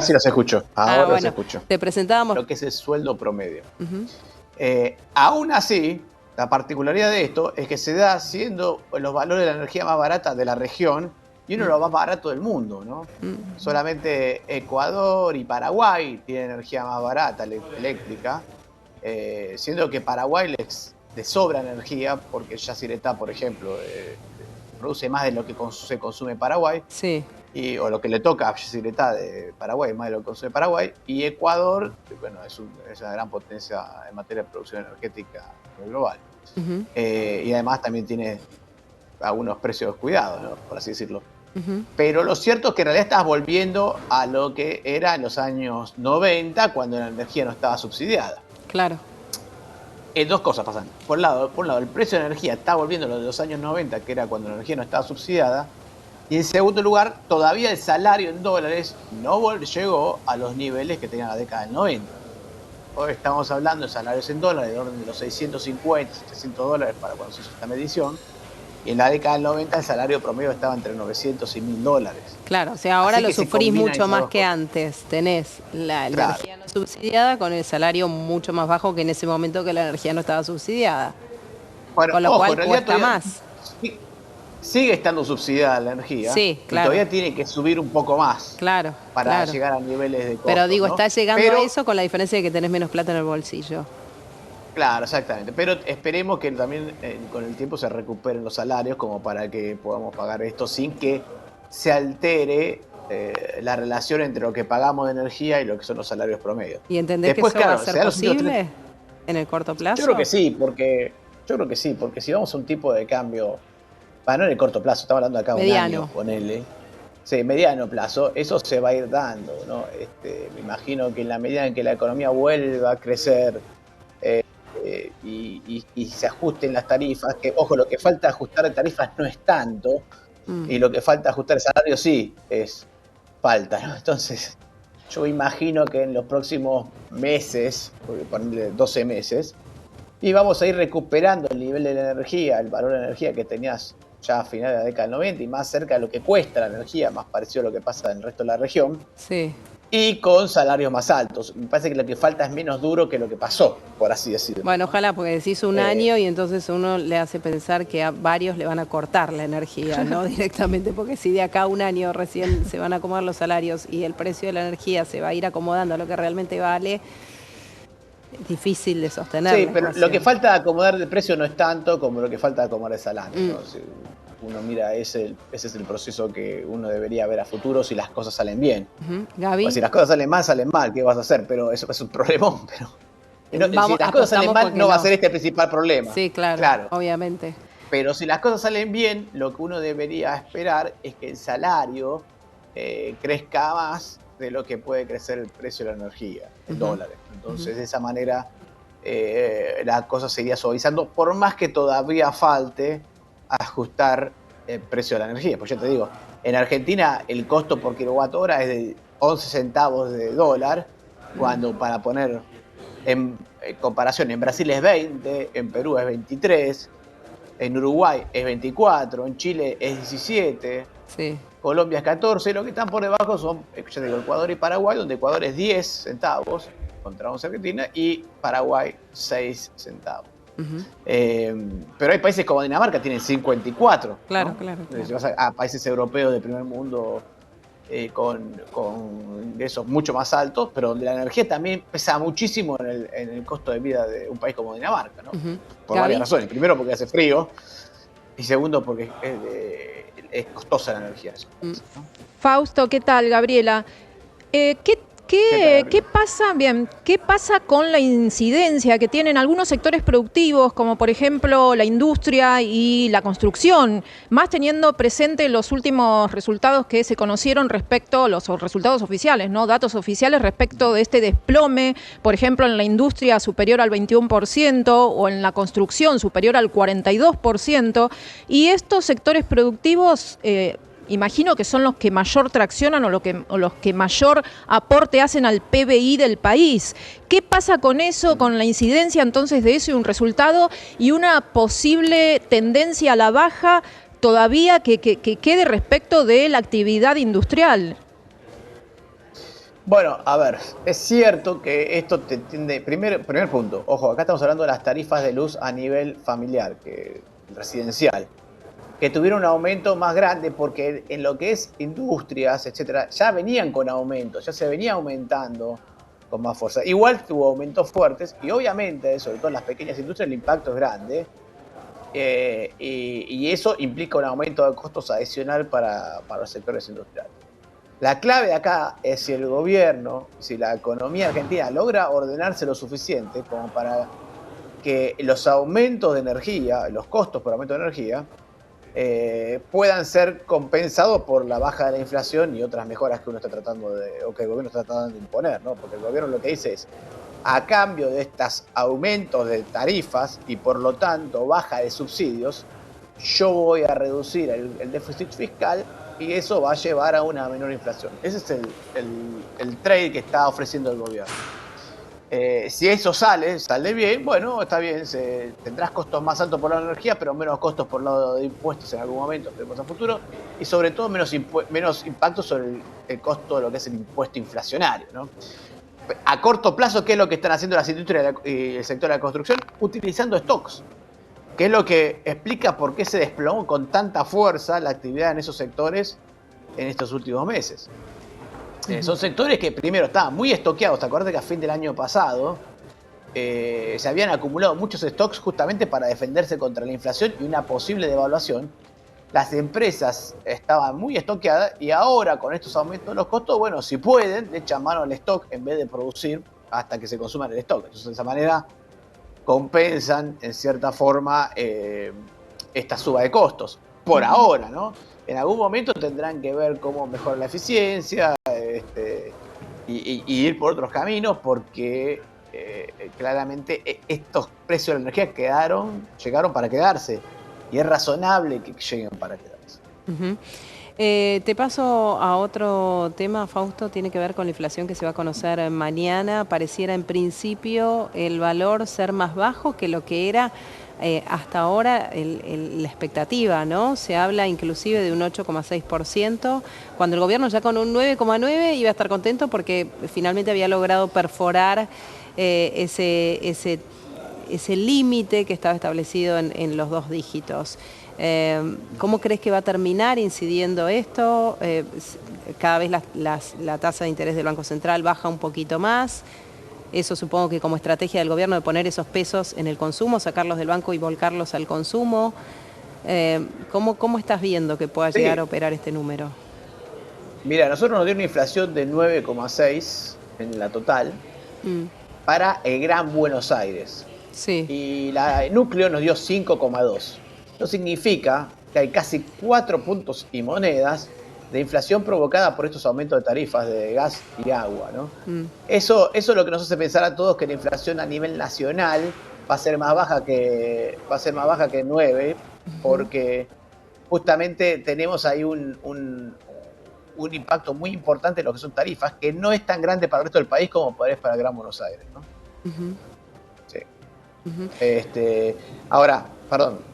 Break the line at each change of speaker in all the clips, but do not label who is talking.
sí los escucho. Ahora los
bueno,
escucho.
te presentábamos
Lo que es el sueldo promedio. Aún así, la particularidad de esto es que se da siendo los valores de la energía más barata de la región y uno de los más baratos del mundo, ¿no? Solamente Ecuador y Paraguay tienen energía más barata eléctrica, siendo que Paraguay les sobra energía porque Yacyretá, por ejemplo, produce más de lo que se consume en Paraguay.
Sí.
O lo que le toca a Yacyretá de Paraguay, más de lo que consume Paraguay, y Ecuador, bueno, es una gran potencia en materia de producción energética global. Y además también tiene algunos precios cuidados, ¿no? Por así decirlo. Pero lo cierto es que en realidad estás volviendo a lo que era en los años 90, cuando la energía no estaba subsidiada.
Claro.
Dos cosas pasan. Por un lado, el precio de la energía está volviendo a lo de los años 90, que era cuando la energía no estaba subsidiada. Y en segundo lugar, todavía el salario en dólares no llegó a los niveles que tenía la década del 90. Hoy estamos hablando de salarios en dólares de orden de los 650, 700 dólares para cuando se hizo esta medición. Y en la década del 90 el salario promedio estaba entre 900 y 1000 dólares.
Claro, o sea, ahora lo sufrís mucho más que antes. Tenés la energía no subsidiada con el salario mucho más bajo que en ese momento que la energía no estaba subsidiada.
Bueno,
con lo cual cuesta más.
Sigue estando subsidiada la energía.
Sí, claro.
Y todavía tiene que subir un poco más.
Claro.
Para llegar a niveles de costo.
Pero digo,
¿no?
está llegando a eso con la diferencia de que tenés menos plata en el bolsillo.
Claro, exactamente. Pero esperemos que también con el tiempo se recuperen los salarios como para que podamos pagar esto sin que se altere la relación entre lo que pagamos de energía y lo que son los salarios promedios.
¿Y entendés que eso va a ser posible en el corto plazo?
Yo creo que sí, porque si vamos a un tipo de cambio, no en el corto plazo, estamos hablando acá de un año, ponele. Sí, mediano plazo, eso se va a ir dando, ¿no? Me imagino que en la medida en que la economía vuelva a crecer y se ajusten las tarifas, que ojo, lo que falta ajustar de tarifas no es tanto, y lo que falta ajustar de salario sí falta, ¿no? Entonces, yo imagino que en los próximos meses, ponerle 12 meses, y vamos a ir recuperando el nivel de la energía, el valor de la energía que tenías ya a finales de la década del 90 y más cerca de lo que cuesta la energía, más parecido a lo que pasa en el resto de la región.
Sí.
Y con salarios más altos. Me parece que lo que falta es menos duro que lo que pasó, por así decirlo.
Bueno, ojalá, porque decís un año y entonces uno le hace pensar que a varios le van a cortar la energía, ¿no? Directamente, porque si de acá a un año recién se van a acomodar los salarios y el precio de la energía se va a ir acomodando a lo que realmente vale, es difícil de sostener.
Sí, pero lo que falta de acomodar de precio no es tanto como lo que falta de acomodar de salario, ¿no? Si uno mira, ese es el proceso que uno debería ver a futuro si las cosas salen bien.
Gaby.
Pues si las cosas salen mal, ¿qué vas a hacer? Pero eso es un problemón. Pero si las cosas salen mal, no va a ser este el principal problema.
Sí, claro, obviamente.
Pero si las cosas salen bien, lo que uno debería esperar es que el salario crezca más de lo que puede crecer el precio de la energía, en dólares. Entonces, de esa manera, la cosa seguiría suavizando, por más que todavía falte ajustar el precio de la energía. Pues ya te digo, en Argentina el costo por kilowatt hora es de 11 centavos de dólar, cuando para poner en comparación, en Brasil es 20, en Perú es 23, en Uruguay es 24, en Chile es 17, Colombia es 14, lo que están por debajo son, ya digo, Ecuador y Paraguay, donde Ecuador es 10 centavos contra 11 Argentina y Paraguay 6 centavos. Pero hay países como Dinamarca tienen 54.
Claro,
¿no?
claro.
Si vas a países europeos del primer mundo con ingresos mucho más altos, pero donde la energía también pesa muchísimo en el costo de vida de un país como Dinamarca, ¿no? Por varias razones. Primero porque hace frío y segundo porque es costosa la energía. ¿no?
Fausto, ¿qué tal? Gabriela. ¿Qué pasa con la incidencia que tienen algunos sectores productivos, como por ejemplo la industria y la construcción, más teniendo presente los últimos resultados que se conocieron respecto, los resultados oficiales, ¿no? Datos oficiales respecto de este desplome, por ejemplo, en la industria superior al 21% o en la construcción superior al 42%, y estos sectores productivos imagino que son los que mayor traccionan o los que mayor aporte hacen al PBI del país. ¿Qué pasa con eso, con la incidencia entonces de eso y un resultado y una posible tendencia a la baja todavía que quede respecto de la actividad industrial?
Bueno, a ver, es cierto que esto te tiende. Primer punto, ojo, acá estamos hablando de las tarifas de luz a nivel familiar, residencial, que tuvieron un aumento más grande porque en lo que es industrias, etcétera, ya venían con aumentos, ya se venía aumentando con más fuerza. Igual tuvo aumentos fuertes y obviamente, sobre todo en las pequeñas industrias, el impacto es grande. Y eso implica un aumento de costos adicional para los sectores industriales. La clave de acá es si el gobierno, si la economía argentina logra ordenarse lo suficiente como para que los aumentos de energía, los costos por aumento de energía, puedan ser compensados por la baja de la inflación y otras mejoras que uno está tratando o que el gobierno está tratando de imponer, ¿no? Porque el gobierno lo que dice es, a cambio de estos aumentos de tarifas y por lo tanto baja de subsidios, yo voy a reducir el déficit fiscal y eso va a llevar a una menor inflación. Ese es el trade que está ofreciendo el gobierno. Si eso sale bien, bueno, está bien, tendrás costos más altos por la energía, pero menos costos por lado de impuestos en algún momento, esperemos a futuro, y sobre todo menos impacto sobre el costo de lo que es el impuesto inflacionario, ¿no? A corto plazo, ¿qué es lo que están haciendo las industrias y el sector de la construcción? Utilizando stocks, que es lo que explica por qué se desplomó con tanta fuerza la actividad en esos sectores en estos últimos meses. Son sectores que primero estaban muy estoqueados. ¿Te acuerdas que a fin del año pasado se habían acumulado muchos stocks justamente para defenderse contra la inflación y una posible devaluación? Las empresas estaban muy estoqueadas y ahora con estos aumentos de los costos, bueno, si pueden, le echan mano al stock en vez de producir hasta que se consuman el stock. Entonces de esa manera compensan en cierta forma esta suba de costos. Por ahora, ¿no? En algún momento tendrán que ver cómo mejorar la eficiencia y ir por otros caminos porque claramente estos precios de la energía llegaron para quedarse y es razonable que lleguen para quedarse.
Te paso a otro tema, Fausto, tiene que ver con la inflación que se va a conocer mañana. Pareciera en principio el valor ser más bajo que lo que era hasta ahora la expectativa, ¿no? Se habla inclusive de un 8,6%, cuando el gobierno ya con un 9,9% iba a estar contento porque finalmente había logrado perforar ese límite que estaba establecido en los 2 dígitos. ¿Cómo crees que va a terminar incidiendo esto? Cada vez la tasa de interés del Banco Central baja un poquito más. Eso supongo que como estrategia del gobierno de poner esos pesos en el consumo, sacarlos del banco y volcarlos al consumo. ¿Cómo estás viendo que pueda llegar a operar este número?
Mira, nosotros nos dio una inflación de 9,6 en la total para el Gran Buenos Aires.
Sí.
Y la núcleo nos dio 5,2. Eso significa que hay casi 4 puntos y monedas de inflación provocada por estos aumentos de tarifas de gas y agua, ¿no? Eso es lo que nos hace pensar a todos que la inflación a nivel nacional va a ser más baja que 9, porque justamente tenemos ahí un impacto muy importante en lo que son tarifas, que no es tan grande para el resto del país como es para el Gran Buenos Aires, ¿no? Sí. Ahora, perdón,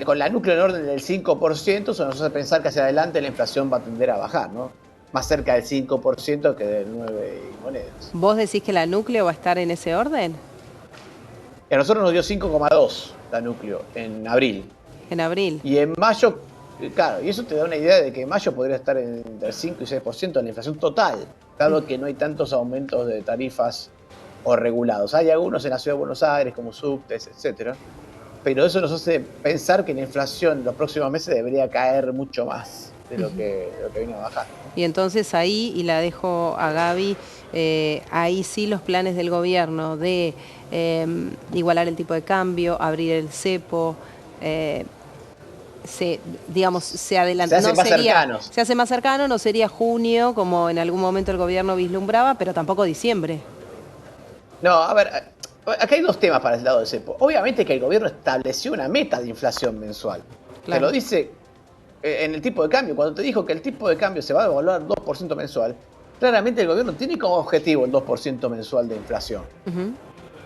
con la núcleo en orden del 5%, eso nos hace pensar que hacia adelante la inflación va a tender a bajar, ¿no? Más cerca del 5% que del 9 y monedas.
¿Vos decís que la núcleo va a estar en ese orden?
A nosotros nos dio 5,2 la núcleo en abril.
En abril.
Y en mayo, claro, y eso te da una idea de que en mayo podría estar entre el 5 y 6% de la inflación total, dado que no hay tantos aumentos de tarifas o regulados. Hay algunos en la ciudad de Buenos Aires, como subtes, etcétera. Pero eso nos hace pensar que la inflación en los próximos meses debería caer mucho más de lo que vino a bajar.
Y entonces ahí, y la dejo a Gaby, ahí sí los planes del gobierno de igualar el tipo de cambio, abrir el cepo, se adelanta.
Se hace más cercanos.
Se hace más cercano, no sería junio, como en algún momento el gobierno vislumbraba, pero tampoco diciembre.
No, a ver, acá hay 2 temas para el lado del cepo. Obviamente que el gobierno estableció una meta de inflación mensual. Claro. Te lo dice en el tipo de cambio. Cuando te dijo que el tipo de cambio se va a devaluar 2% mensual, claramente el gobierno tiene como objetivo el 2% mensual de inflación.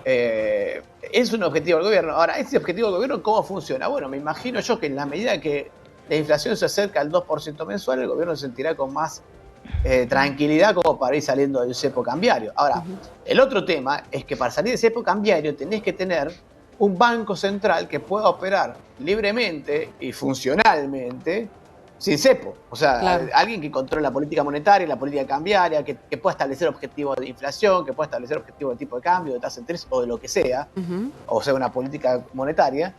Es un objetivo del gobierno. Ahora, ese objetivo del gobierno, ¿cómo funciona? Bueno, me imagino yo que en la medida que la inflación se acerca al 2% mensual, el gobierno se sentirá con más tranquilidad como para ir saliendo del cepo cambiario. Ahora, el otro tema es que para salir del cepo cambiario tenés que tener un banco central que pueda operar libremente y funcionalmente sin cepo. O sea,
Claro.
alguien que controle la política monetaria, la política cambiaria, que pueda establecer objetivos de inflación, que pueda establecer objetivos de tipo de cambio, de tasa de interés o de lo que sea, o sea, una política monetaria.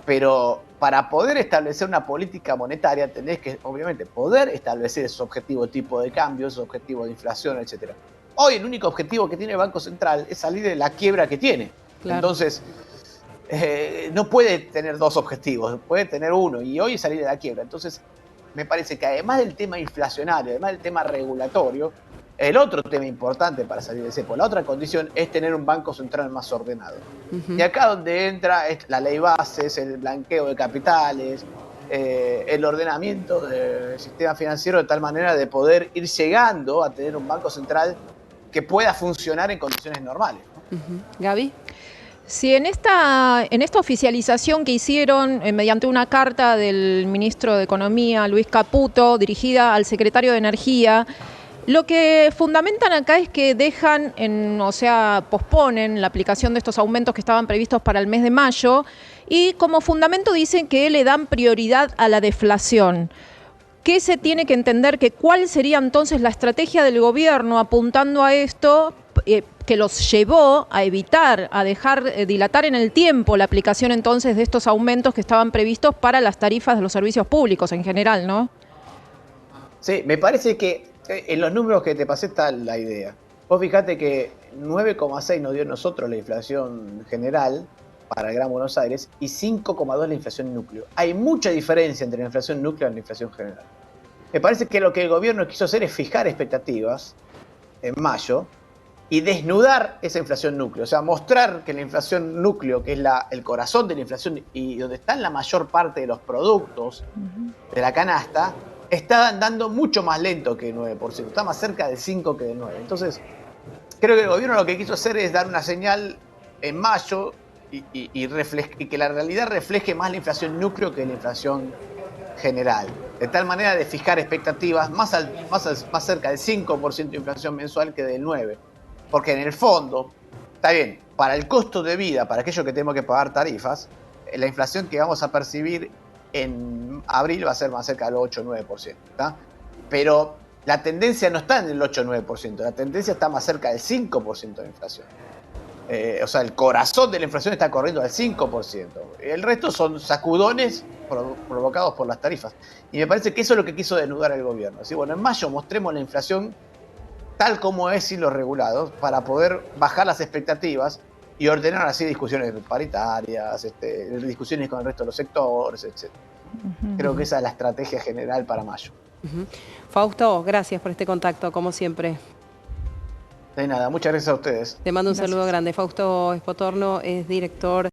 Pero para poder establecer una política monetaria tenés que, obviamente, poder establecer esos objetivos de tipo de cambio, esos objetivos de inflación, etc. Hoy el único objetivo que tiene el Banco Central es salir de la quiebra que tiene.
Claro.
Entonces, no puede tener dos objetivos, puede tener uno, y hoy es salir de la quiebra. Entonces, me parece que además del tema inflacionario, además del tema regulatorio, el otro tema importante para salir de cepo, la otra condición es tener un banco central más ordenado. Y acá donde entra es la ley bases, el blanqueo de capitales, el ordenamiento del sistema financiero de tal manera de poder ir llegando a tener un banco central que pueda funcionar en condiciones normales, ¿no?
Gaby.
Si en esta oficialización que hicieron mediante una carta del ministro de Economía, Luis Caputo, dirigida al secretario de Energía, lo que fundamentan acá es que posponen la aplicación de estos aumentos que estaban previstos para el mes de mayo y como fundamento dicen que le dan prioridad a la deflación. ¿Qué se tiene que entender? ¿Cuál sería entonces la estrategia del gobierno apuntando a esto que los llevó a evitar, a dejar dilatar en el tiempo la aplicación entonces de estos aumentos que estaban previstos para las tarifas de los servicios públicos en general, ¿no?
Sí, me parece que en los números que te pasé está la idea. Vos fijate que 9,6 nos dio nosotros la inflación general para el Gran Buenos Aires y 5,2 la inflación núcleo. Hay mucha diferencia entre la inflación núcleo y la inflación general. Me parece que lo que el gobierno quiso hacer es fijar expectativas en mayo y desnudar esa inflación núcleo. O sea, mostrar que la inflación núcleo, que es el corazón de la inflación y donde están la mayor parte de los productos de la canasta, está andando mucho más lento que el 9%, está más cerca del 5 que del 9. Entonces, creo que el gobierno lo que quiso hacer es dar una señal en mayo y que la realidad refleje más la inflación núcleo que la inflación general. De tal manera de fijar expectativas más cerca del 5% de inflación mensual que del 9%. Porque en el fondo, está bien, para el costo de vida, para aquellos que tenemos que pagar tarifas, la inflación que vamos a percibir en abril va a ser más cerca del 8 o 9%. ¿Tá? Pero la tendencia no está en el 8 o 9%, la tendencia está más cerca del 5% de inflación. O sea, el corazón de la inflación está corriendo al 5%. El resto son sacudones provocados por las tarifas. Y me parece que eso es lo que quiso desnudar el gobierno. Así, bueno, en mayo mostremos la inflación tal como es y los regulados para poder bajar las expectativas y ordenar así discusiones paritarias, discusiones con el resto de los sectores, etc. Creo que esa es la estrategia general para mayo.
Fausto, gracias por este contacto, como siempre.
De nada, muchas gracias a ustedes.
Te mando un saludo grande. Fausto Espotorno es director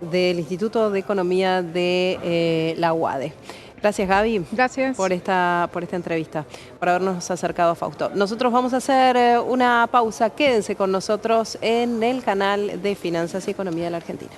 del Instituto de Economía de la UADE. Gracias, Gaby.
Gracias.
Por esta entrevista, por habernos acercado a Fausto. Nosotros vamos a hacer una pausa. Quédense con nosotros en el canal de Finanzas y Economía de la Argentina.